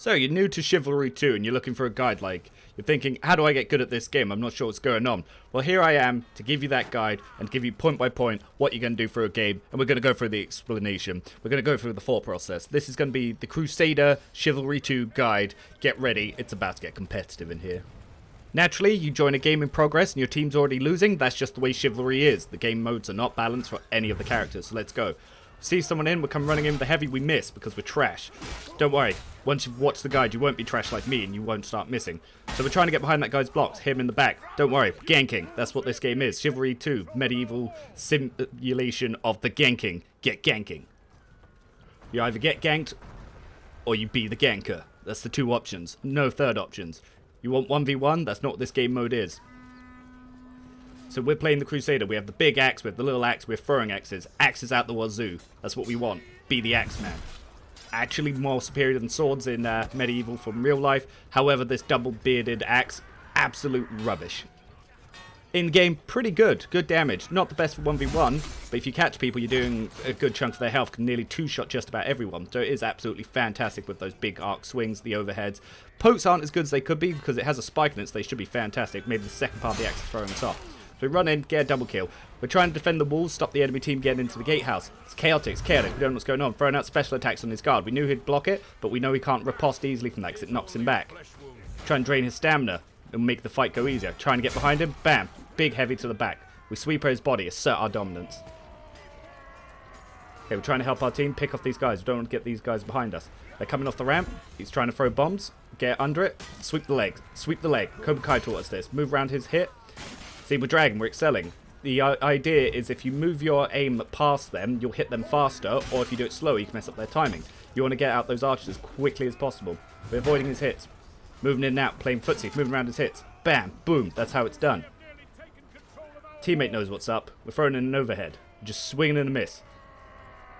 So, you're new to Chivalry 2 and you're looking for a guide, like, you're thinking, how do I get good at this game? I'm not sure what's going on. Well, here I am to give you that guide and give you point by point what you're going to do for a game, and we're going to go through the explanation. We're going to go through the thought process. This is going to be the Crusader Chivalry 2 guide. Get ready, it's about to get competitive in here. Naturally, you join a game in progress and your team's already losing. That's just the way Chivalry is. The game modes are not balanced for any of the characters, so let's go. See someone in, we come running in with the heavy, we miss because we're trash. Don't worry, once you've watched the guide, you won't be trash like me and you won't start missing. So we're trying to get behind that guy's blocks, hit him in the back. Don't worry, ganking, that's what this game is. Chivalry 2, medieval simulation of the ganking. Get ganking. You either get ganked or you be the ganker. That's the two options, no third options. You want 1v1, that's not what this game mode is. So we're playing the Crusader. We have the big axe, we have the little axe, we're throwing axes. Axes out the wazoo. That's what we want. Be the axe man. Actually more superior than swords in medieval from real life. However, this double bearded axe, absolute rubbish. In game, pretty good. Good damage. Not the best for 1v1, but if you catch people, you're doing a good chunk of their health. Can nearly two-shot just about everyone. So it is absolutely fantastic with those big arc swings, the overheads. Pokes aren't as good as they could be because it has a spike in it, so they should be fantastic. Maybe the second part of the axe is throwing us off. So we run in, get a double kill. We're trying to defend the walls, stop the enemy team getting into the gatehouse. It's chaotic, we don't know what's going on. Throwing out special attacks on his guard. We knew he'd block it, but we know he can't riposte easily from that because it knocks him back. Try and drain his stamina and make the fight go easier. Trying to get behind him, bam, big heavy to the back. We sweep his body, assert our dominance. Okay, we're trying to help our team pick off these guys. We don't want to get these guys behind us. They're coming off the ramp. He's trying to throw bombs. Get under it. Sweep the leg. Sweep the leg. Cobra Kai taught us this. Move around his hit. See, we're dragging. We're excelling. The idea is if you move your aim past them, you'll hit them faster, or if you do it slow, you can mess up their timing. You want to get out those archers as quickly as possible. We're avoiding his hits. Moving in and out, playing footsie, moving around his hits. Bam, boom, that's how it's done. Teammate knows what's up. We're throwing in an overhead. Just swinging and a miss.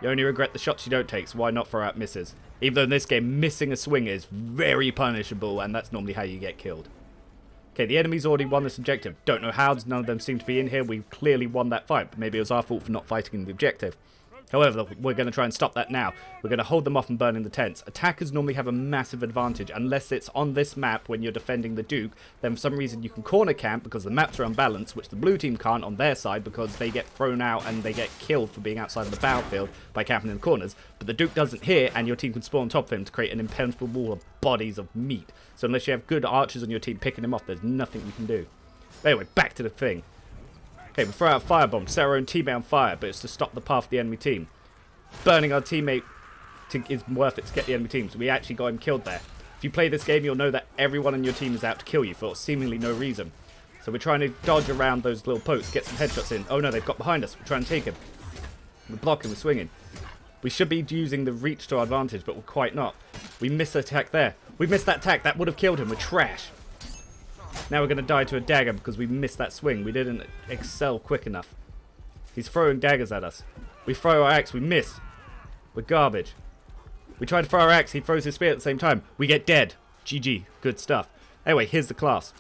You only regret the shots you don't take, so why not throw out misses? Even though in this game, missing a swing is very punishable, and that's normally how you get killed. Okay, the enemy's already won this objective. Don't know how, none of them seem to be in here. We clearly won that fight, but maybe it was our fault for not fighting in the objective. However, we're going to try and stop that now. We're going to hold them off and burn in the tents. Attackers normally have a massive advantage, unless it's on this map when you're defending the Duke. Then for some reason you can corner camp because the maps are unbalanced, which the blue team can't on their side because they get thrown out and they get killed for being outside of the battlefield by camping in the corners. But the Duke doesn't here, and your team can spawn on top of him to create an impenetrable wall of bodies of meat. So unless you have good archers on your team picking him off, there's nothing you can do. Anyway, back to the thing. Okay, we throw out firebombs, set our own teammate on fire, but it's to stop the path of the enemy team. Burning our teammate is worth it to get the enemy team, so we actually got him killed there. If you play this game, you'll know that everyone on your team is out to kill you for seemingly no reason. So we're trying to dodge around those little pokes, get some headshots in. Oh no, they've got behind us. We're trying to take him. We're blocking, we're swinging. We should be using the reach to our advantage, but we're quite not. We missed the attack there. We missed that attack. That would have killed him. We're trash. Now we're going to die to a dagger because we missed that swing. We didn't excel quick enough. He's throwing daggers at us. We throw our axe. We miss. We're garbage. We try to throw our axe. He throws his spear at the same time. We get dead. GG. Good stuff. Anyway, here's the class.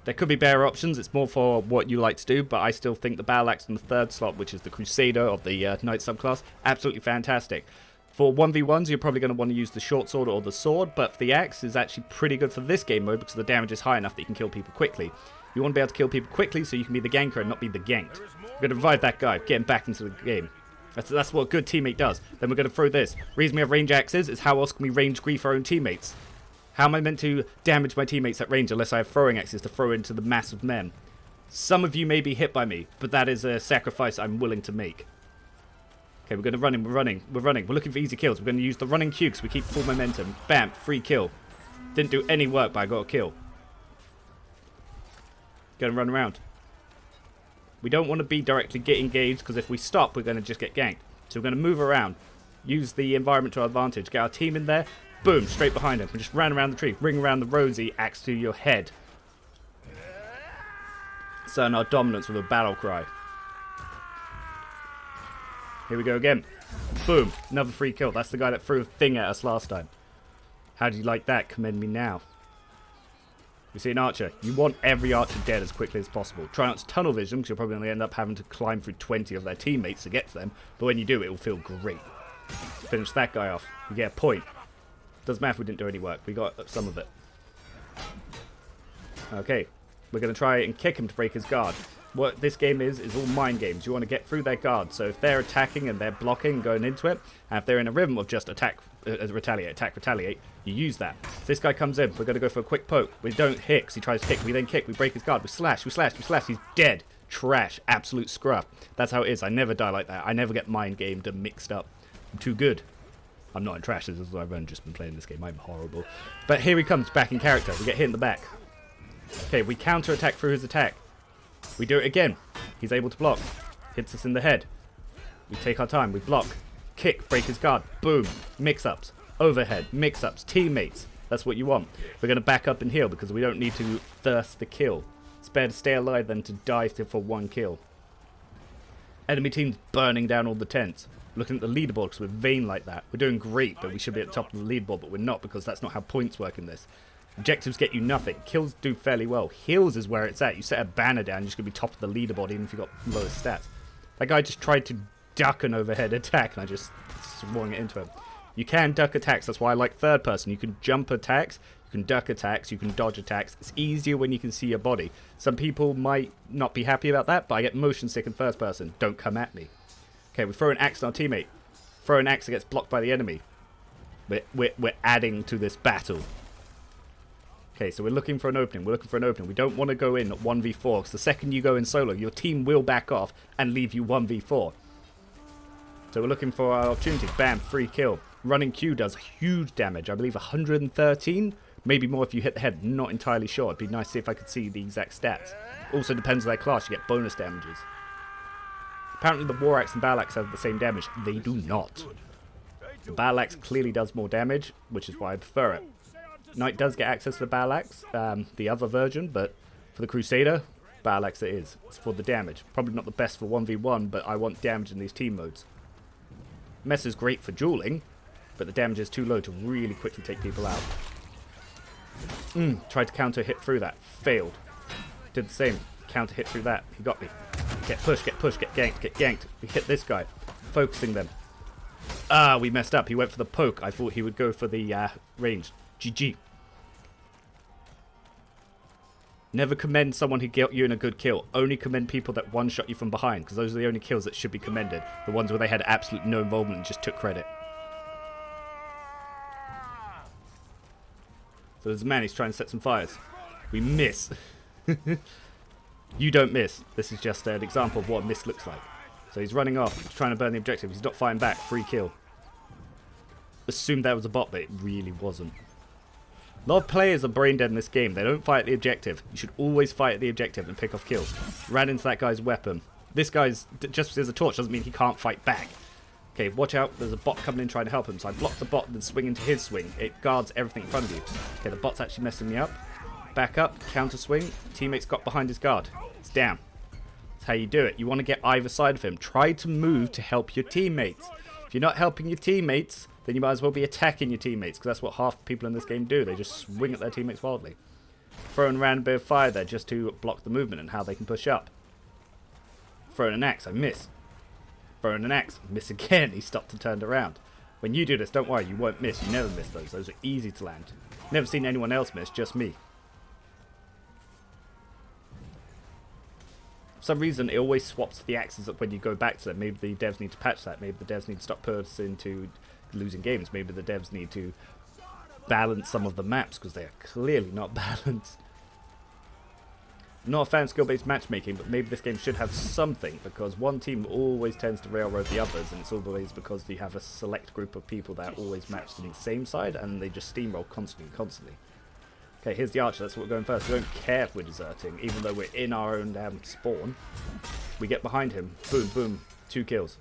There could be better options. It's more for what you like to do, but I still think the battle axe in the third slot, which is the Crusader of the Knight subclass, absolutely fantastic. For 1v1s, you're probably going to want to use the short sword or the sword, but the axe is actually pretty good for this game mode because the damage is high enough that you can kill people quickly. You want to be able to kill people quickly so you can be the ganker and not be the ganked. We're going to revive that guy, get him back into the game. That's what a good teammate does. Then we're going to throw this. Reason we have range axes is how else can we range grief our own teammates? How am I meant to damage my teammates at range unless I have throwing axes to throw into the mass of men? Some of you may be hit by me, but that is a sacrifice I'm willing to make. Okay, we're going to run in, we're running. We're looking for easy kills. We're going to use the running Q because we keep full momentum. Bam, free kill. Didn't do any work, but I got a kill. Going to run around. We don't want to be directly get engaged because if we stop, we're going to just get ganked. So we're going to move around. Use the environment to our advantage. Get our team in there. Boom, straight behind him. We just ran around the tree. Ring around the rosy, axe to your head. Certain our dominance with a battle cry. Here we go again. Boom. Another free kill. That's the guy that threw a thing at us last time. How do you like that? Commend me now. You see an archer. You want every archer dead as quickly as possible. Try not to tunnel vision because you're probably going to end up having to climb through 20 of their teammates to get to them. But when you do, it will feel great. Finish that guy off. We get a point. Doesn't matter if we didn't do any work. We got some of it. Okay. We're going to try and kick him to break his guard. What this game is all mind games. You want to get through their guard. So if they're attacking and they're blocking, going into it, and if they're in a rhythm of just attack, retaliate, you use that. If this guy comes in, we're going to go for a quick poke. We don't hit because he tries to kick. We then kick. We break his guard. We slash. He's dead. Trash. Absolute scruff. That's how it is. I never die like that. I never get mind gamed and mixed up. I'm too good. I'm not in trash. This is why I've only just been playing this game. I'm horrible. But here he comes back in character. We get hit in the back. Okay, we counter attack through his attack. We do it again. He's able to block. Hits us in the head. We take our time. We block. Kick. Break his guard. Boom. Mix-ups. Overhead. Mix-ups. Teammates. That's what you want. We're going to back up and heal because we don't need to thirst the kill. It's better to stay alive than to die for one kill. Enemy team's burning down all the tents. Looking at the leaderboard because we're vain like that. We're doing great, but we should be at the top of the leaderboard, but we're not because that's not how points work in this. Objectives get you nothing. Kills do fairly well. Heals is where it's at. You set a banner down, you're just going to be top of the leaderboard even if you've got lower stats. That guy just tried to duck an overhead attack and I just swung it into him. You can duck attacks. That's why I like third person. You can jump attacks, you can duck attacks, you can dodge attacks. It's easier when you can see your body. Some people might not be happy about that, but I get motion sick in first person. Don't come at me. Okay, we throw an axe on our teammate. Throw an axe that gets blocked by the enemy. We're adding to this battle. Okay, so we're looking for an opening. We don't want to go in at 1v4 because the second you go in solo, your team will back off and leave you 1v4. So we're looking for our opportunity. Bam, free kill. Running Q does huge damage. I believe 113, maybe more if you hit the head. Not entirely sure. It'd be nice to see if I could see the exact stats. Also depends on their class. You get bonus damages. Apparently the War Axe and Battle Axe have the same damage. They do not. The Battle Axe clearly does more damage, which is why I prefer it. Knight does get access to the Battle Axe, the other version, but for the Crusader, Battle Axe it is. It's for the damage. Probably not the best for 1v1, but I want damage in these team modes. Mess is great for dueling, but the damage is too low to really quickly take people out. Tried to counter hit through that. Failed. Did the same. Counter hit through that. He got me. Get pushed, get ganked. We hit this guy. Focusing them. We messed up. He went for the poke. I thought he would go for the range. GG. Never commend someone who got you in a good kill. Only commend people that one-shot you from behind, because those are the only kills that should be commended. The ones where they had absolutely no involvement and just took credit. So there's a man, he's trying to set some fires. We miss. You don't miss. This is just an example of what a miss looks like. So he's running off, he's trying to burn the objective. He's not fighting back. Free kill. Assumed that was a bot, but it really wasn't. A lot of players are brain dead in this game. They don't fight at the objective. You should always fight at the objective and pick off kills. Ran into that guy's weapon. This guy's, just because there's a torch doesn't mean he can't fight back. Okay, watch out. There's a bot coming in trying to help him. So I block the bot and then swing into his swing. It guards everything in front of you. Okay, the bot's actually messing me up. Back up, counter swing. Teammates got behind his guard. It's down. That's how you do it. You want to get either side of him. Try to move to help your teammates. If you're not helping your teammates, then you might as well be attacking your teammates, because that's what half the people in this game do. They just swing at their teammates wildly. Throwing around a bit of fire there just to block the movement and how they can push up. Throwing an axe, I miss. Throwing an axe, miss again. He stopped and turned around. When you do this, don't worry, you won't miss. You never miss those. Those are easy to land. Never seen anyone else miss, just me. For some reason, it always swaps the axes up when you go back to them. Maybe the devs need to patch that. Maybe the devs need to stop purposing to losing games. Maybe the devs need to balance some of the maps because they are clearly not balanced. I'm not a fan of skill-based matchmaking, but maybe this game should have something, because one team always tends to railroad the others, and it's always because you have a select group of people that are always matched on the same side, and they just steamroll constantly. Okay, here's the archer. That's what we're going first. We don't care if we're deserting, even though we're in our own damn spawn. We get behind him. Boom, boom. 2 kills.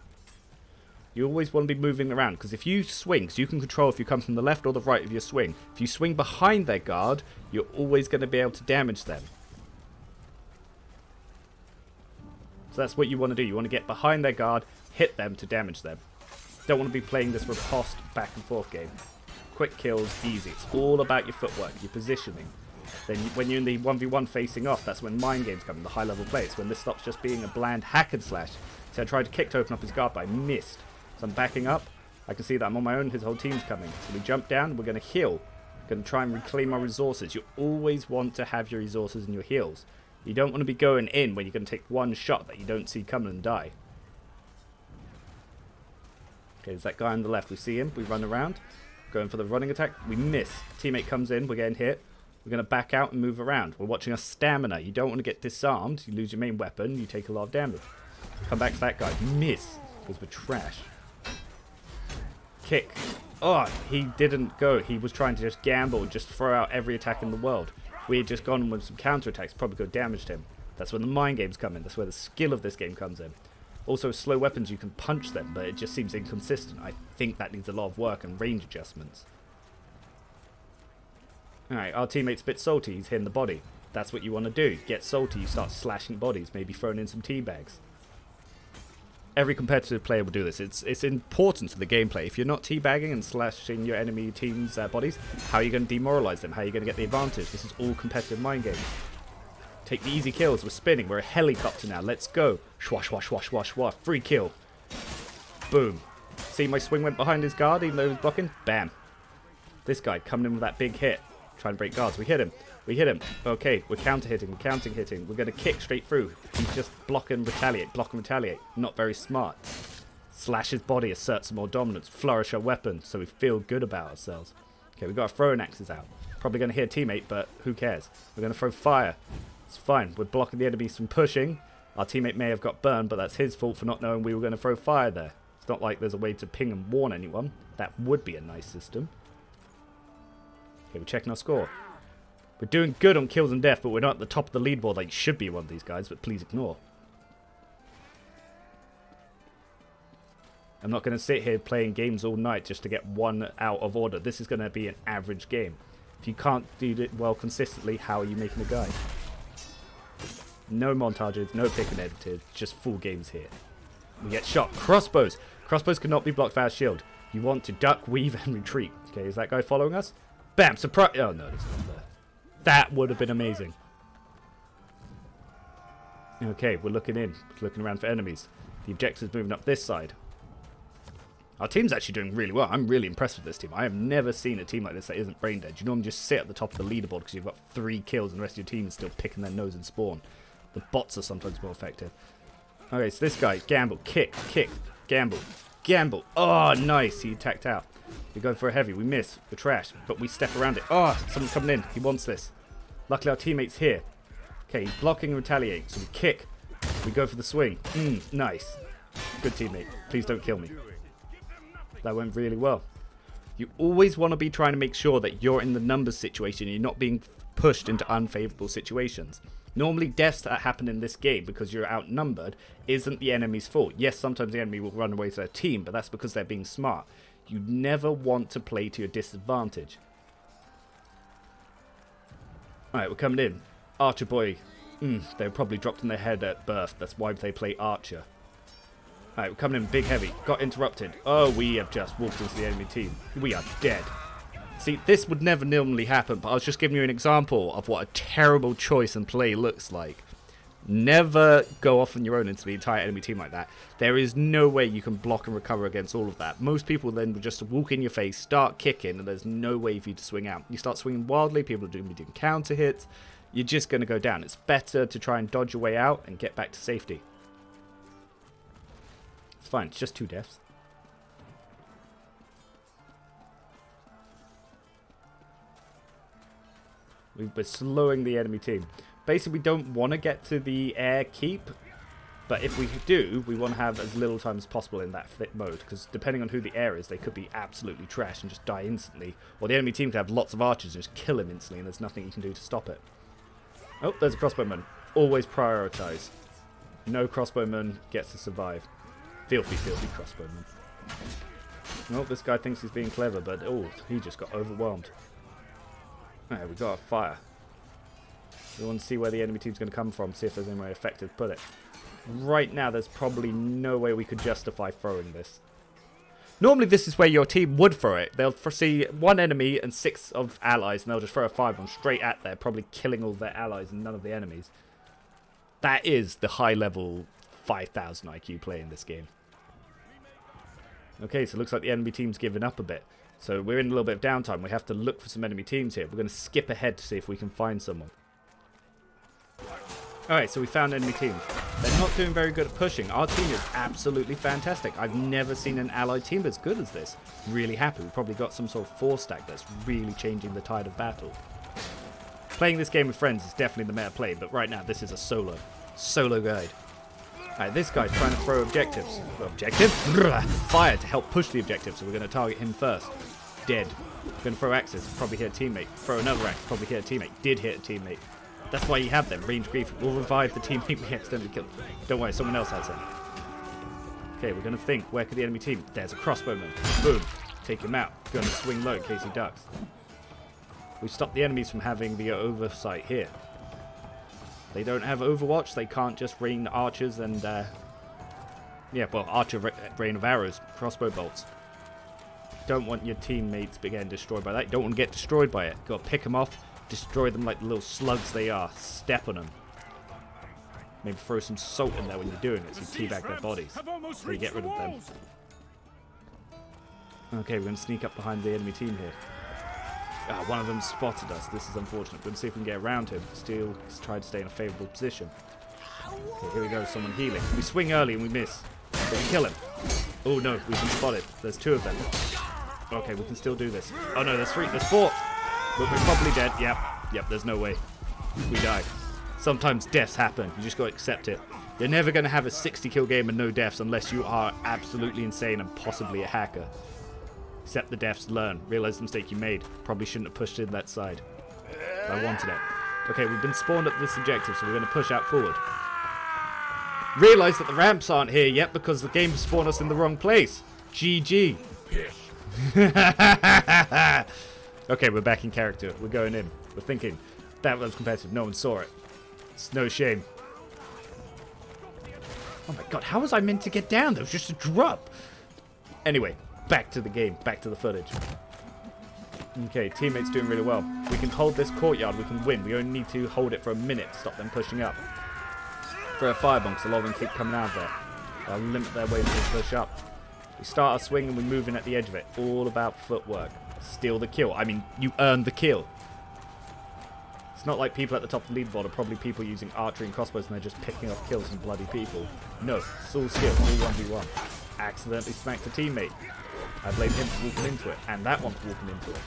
You always want to be moving around, because if you swing, so you can control if you come from the left or the right of your swing. If you swing behind their guard, you're always going to be able to damage them. So that's what you want to do. You want to get behind their guard, hit them to damage them. Don't want to be playing this riposte back and forth game. Quick kills, easy. It's all about your footwork, your positioning. Then when you're in the 1v1 facing off, that's when mind games come in, the high level plays. When this stops just being a bland hack and slash. So I tried to kick to open up his guard, but I missed. So I'm backing up. I can see that I'm on my own. His whole team's coming. So we jump down. We're going to heal. We're going to try and reclaim our resources. You always want to have your resources and your heals. You don't want to be going in when you're going to take one shot that you don't see coming and die. Okay, there's that guy on the left. We see him. We run around. Going for the running attack. We miss. Teammate comes in. We're getting hit. We're going to back out and move around. We're watching our stamina. You don't want to get disarmed. You lose your main weapon. You take a lot of damage. Come back to that guy. Miss. Because we're trash. Kick. Oh, he didn't go. He was trying to just gamble and just throw out every attack in the world. We had just gone with some counterattacks. Probably could have damaged him. That's when the mind games come in. That's where the skill of this game comes in. Also, slow weapons, you can punch them, but it just seems inconsistent. I think that needs a lot of work and range adjustments. Alright, our teammate's a bit salty. He's hitting the body. That's what you want to do. Get salty, you start slashing bodies, maybe throwing in some tea bags. Every competitive player will do this. It's important to the gameplay. If you're not teabagging and slashing your enemy team's bodies, how are you going to demoralize them? How are you going to get the advantage? This is all competitive mind games. Take the easy kills. We're spinning. We're a helicopter now. Let's go. Schwash, schwash, schwash, schwash, schwash. Free kill. Boom. See, my swing went behind his guard even though he was blocking. Bam. This guy coming in with that big hit. Trying to break guards. We hit him. We hit him. Okay, we're counter-hitting. We're counter-hitting. We're going to kick straight through. He's just block and retaliate. Block and retaliate. Not very smart. Slash his body. Assert some more dominance. Flourish our weapon so we feel good about ourselves. Okay, we've got our throwing axes out. Probably going to hit a teammate, but who cares? We're going to throw fire. It's fine. We're blocking the enemies from pushing. Our teammate may have got burned, but that's his fault for not knowing we were going to throw fire there. It's not like there's a way to ping and warn anyone. That would be a nice system. Okay, we're checking our score. We're doing good on kills and death, but we're not at the top of the leaderboard like should be one of these guys, but please ignore. I'm not going to sit here playing games all night just to get one out of order. This is going to be an average game. If you can't do it well consistently, how are you making a guide? No montages, no pick and edited, just full games here. We get shot. Crossbows. Crossbows cannot be blocked by our shield. You want to duck, weave, and retreat. Okay, is that guy following us? Bam! Surprise! Oh no, it's not there. That would have been amazing. Okay, we're looking in. Looking around for enemies. The objective's moving up this side. Our team's actually doing really well. I'm really impressed with this team. I have never seen a team like this that isn't brain dead. You normally just sit at the top of the leaderboard because you've got 3 kills and the rest of your team is still picking their nose and spawn. The bots are sometimes more effective. Okay, so this guy, gamble, kick, gamble, gamble. Oh, nice. He attacked out. We're going for a heavy. We miss. We're trash. But we step around it. Oh, someone's coming in. He wants this. Luckily, our teammate's here. Okay, he's blocking and retaliating. So we kick. We go for the swing. Nice. Good teammate. Please don't kill me. That went really well. You always want to be trying to make sure that you're in the numbers situation and you're not being pushed into unfavorable situations. Normally, deaths that happen in this game because you're outnumbered isn't the enemy's fault. Yes, sometimes the enemy will run away to their team, but that's because they're being smart. You never want to play to your disadvantage. Alright, we're coming in. Archer boy. They were probably dropped in their head at birth. That's why they play Archer. Alright, we're coming in big heavy. Got interrupted. Oh, we have just walked into the enemy team. We are dead. See, this would never normally happen, but I was just giving you an example of what a terrible choice and play looks like. Never go off on your own into the entire enemy team like that. There is no way you can block and recover against all of that. Most people then would just walk in your face, start kicking, and there's no way for you to swing out. You start swinging wildly, people are doing counter hits. You're just going to go down. It's better to try and dodge your way out and get back to safety. It's fine, it's just 2 deaths. We're slowing the enemy team. Basically, we don't want to get to the air keep, but if we do, we want to have as little time as possible in that fit mode, because depending on who the air is, they could be absolutely trash and just die instantly, or the enemy team could have lots of archers and just kill him instantly, and there's nothing you can do to stop it. Oh, there's a crossbowman. Always prioritize. No crossbowman gets to survive. Filthy, filthy crossbowman. Oh, this guy thinks he's being clever, but oh, he just got overwhelmed. Alright, we got a fire. We want to see where the enemy team's going to come from, see if there's any way effective to put it. Right now, there's probably no way we could justify throwing this. Normally, this is where your team would throw it. They'll foresee 1 enemy and 6 of allies, and they'll just throw a 5-1 straight at there, probably killing all their allies and none of the enemies. That is the high-level 5,000 IQ play in this game. Okay, so it looks like the enemy team's given up a bit. So we're in a little bit of downtime. We have to look for some enemy teams here. We're going to skip ahead to see if we can find someone. Alright, so we found enemy teams. They're not doing very good at pushing. Our team is absolutely fantastic. I've never seen an allied team as good as this. Really happy. We've probably got some sort of 4-stack that's really changing the tide of battle. Playing this game with friends is definitely the meta play, but right now this is a solo guide. Alright, this guy's trying to throw objectives. Objective? Fire to help push the objective, so we're going to target him first. Dead. Going to throw axes, probably hit a teammate. Throw another axe, probably hit a teammate. Did hit a teammate. That's why you have them. Range grief will revive the teammate we accidentally killed. Don't worry, someone else has them. Okay, we're going to think. Where could the enemy team? There's a crossbowman. Boom. Take him out. Going to swing low in case he ducks. We stopped the enemies from having the oversight here. They don't have Overwatch. They can't just rain archers and, yeah, well, archer rain of arrows, crossbow bolts. Don't want your teammates getting destroyed by that. You don't want to get destroyed by it. Got to pick them off, destroy them like the little slugs they are. Step on them. Maybe throw some salt in there when you're doing it, so you teabag their bodies. So you get rid of them. Okay, we're going to sneak up behind the enemy team here. Ah, one of them spotted us. This is unfortunate. We're going to see if we can get around him. Still try to stay in a favourable position. Okay, here we go. Someone healing. We swing early and we miss. But we kill him. Oh no, we've been spotted. There's 2 of them. Okay, we can still do this. Oh no, there's 3. There's 4. But we're probably dead. Yep, there's no way. We died. Sometimes deaths happen. You just got to accept it. You're never going to have a 60-kill game and no deaths unless you are absolutely insane and possibly a hacker. Accept the deaths, learn, realize the mistake you made. Probably shouldn't have pushed in that side. I wanted it. Okay, we've been spawned at this objective, so we're going to push out forward. Realize that the ramps aren't here yet because the game spawned us in the wrong place. GG. Okay, we're back in character. We're going in. We're thinking. That was competitive. No one saw it. It's no shame. Oh my god, how was I meant to get down? There was just a drop. Anyway. Back to the game, back to the footage. Okay, teammates doing really well. We can hold this courtyard, we can win. We only need to hold it for a minute to stop them pushing up. Throw a firebomb because a lot of them keep coming out of there. They'll limit their way to push up. We start our swing and we move in at the edge of it. All about footwork. Steal the kill. I mean, you earned the kill. It's not like people at the top of the leaderboard are probably people using archery and crossbows and they're just picking off kills from bloody people. No, it's all skill, all 1v1. Accidentally smacked a teammate. I blame him for walking into it, and that one for walking into it.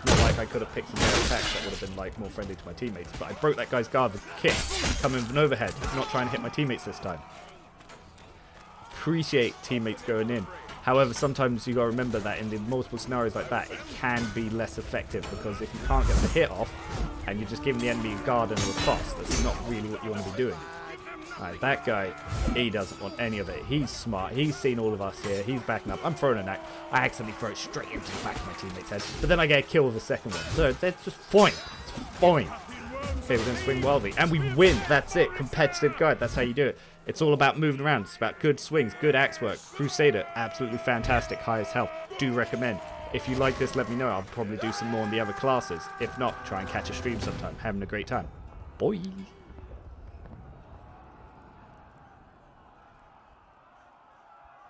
Not like I could have picked some better attacks that would have been like more friendly to my teammates, but I broke that guy's guard with a kick, coming with an overhead, not trying to hit my teammates this time. Appreciate teammates going in. However, sometimes you gotta remember that in the multiple scenarios like that, it can be less effective because if you can't get the hit off, and you're just giving the enemy a guard and a riposte, that's not really what you want to be doing. Alright, that guy, he doesn't want any of it. He's smart. He's seen all of us here. He's backing up. I'm throwing an axe. I accidentally throw it straight into the back of my teammate's head. But then I get a kill with the second one. So that's just fine. It's fine. Okay, we're going to swing wildly. And we win. That's it. Competitive guide. That's how you do it. It's all about moving around. It's about good swings, good axe work. Crusader, absolutely fantastic. Highest health. Do recommend. If you like this, let me know. I'll probably do some more in the other classes. If not, try and catch a stream sometime. Having a great time. Bye.